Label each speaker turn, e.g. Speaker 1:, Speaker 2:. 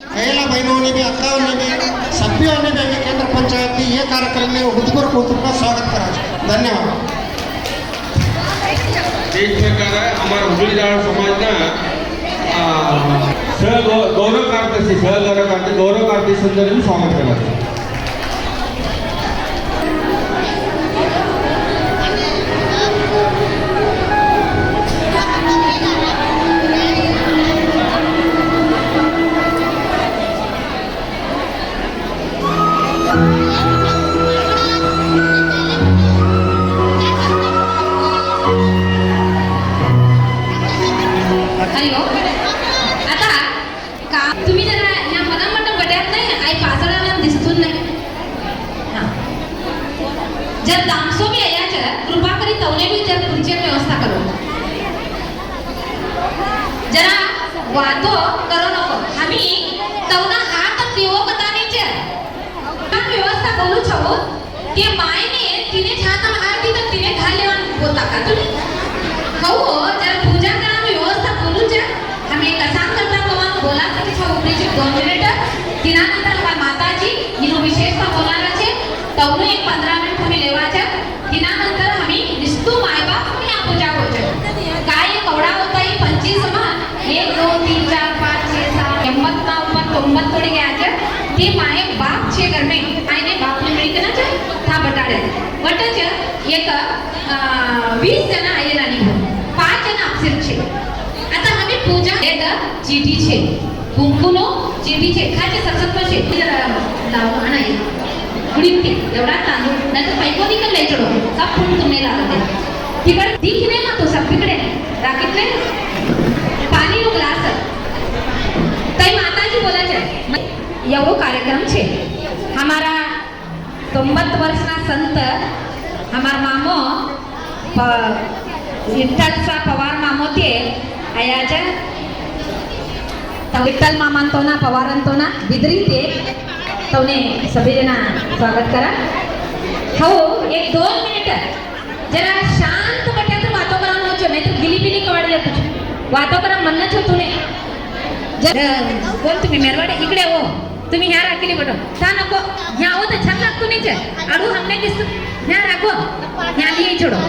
Speaker 1: महिला बहनों ने भी अक्काओं ने भी सभ्यों ने भी केंद्र पंचायत की ये कार्यक्रम में हृदयपूर्वक स्वागत करा। धन्यवाद।
Speaker 2: एक प्रकारे हमारा हुबली जाळ समाजना गौरव कार्य संदर्भ स्वागत करा।
Speaker 3: आता का तुम्ही जरा या मनामट गड्यात नाही आई पाजळाला दिसतून नाही हां जर दामसो बी याच्या कृपा करी तवने बी जर खुर्ची व्यवस्था करो जरा वातो करो नको आम्ही तवना हात देवो कतानीचे का व्यवस्था बोलू छवो ते मायने तिने छाता हाती तर तिने घालेवन होता का तुम्ही हो जरा पूजा करा व्यवस्था बोलू छे हमें कसान करता पवन बोला की छ उपरीचे 2 मिनिट तिनानंतर हमार माताजी हिनो विशेषता बोलणार छे तवनो एक 15 मिनिट हमें लेवाचा तिनानंतर हमें निस्तू मायबाप ने आ पूजा होचे काय कवडा होता ही 25 मा 1 2 3 4 5 6 7 एम्मत ना ऊपर 90 तोड़ी गया छे ते माये बाप छे घर में आईने बाप ने मिली केना छे था बटाडे वट छे एक 20 जण आयला निघो 5 जण अपसेट छे आता हमें पूजा देत चीटी छे कुंकुनो चीटी छे खाचे सरसत्व छे लाव आना ये गुडीपी एवढा तांदूळ नंतर पैको निकल ले चढो सब फूल तुम्ही लागते तिकड दिखने ना तो सब तिकडे राखितले पाणी नो ग्लास तई माताजी बोलाचे एवो कार्यक्रम छे हमारा 90 वर्षना संत हमार मामो विठ्ठलचा पवार मामो ते आयाच्या विठ्ठल मामांतो ना पवारांतो ना बिदरी ते तवने सभी जना स्वागत करा हो एक 2 मिनिट जरा शांत बट्या तर वातो करा नोचो नाही तर गिलीबिली कवाड जातो वातो करा म्हणणं छो तुने जर कोण तुम्ही मेरवाडे इकडे हो तुम्ही ह्या राखली बटो ता नको ह्या हो तर छान लागतो नाही आडू हमने दिसतो ह्या राखो ह्या लिहि छोडो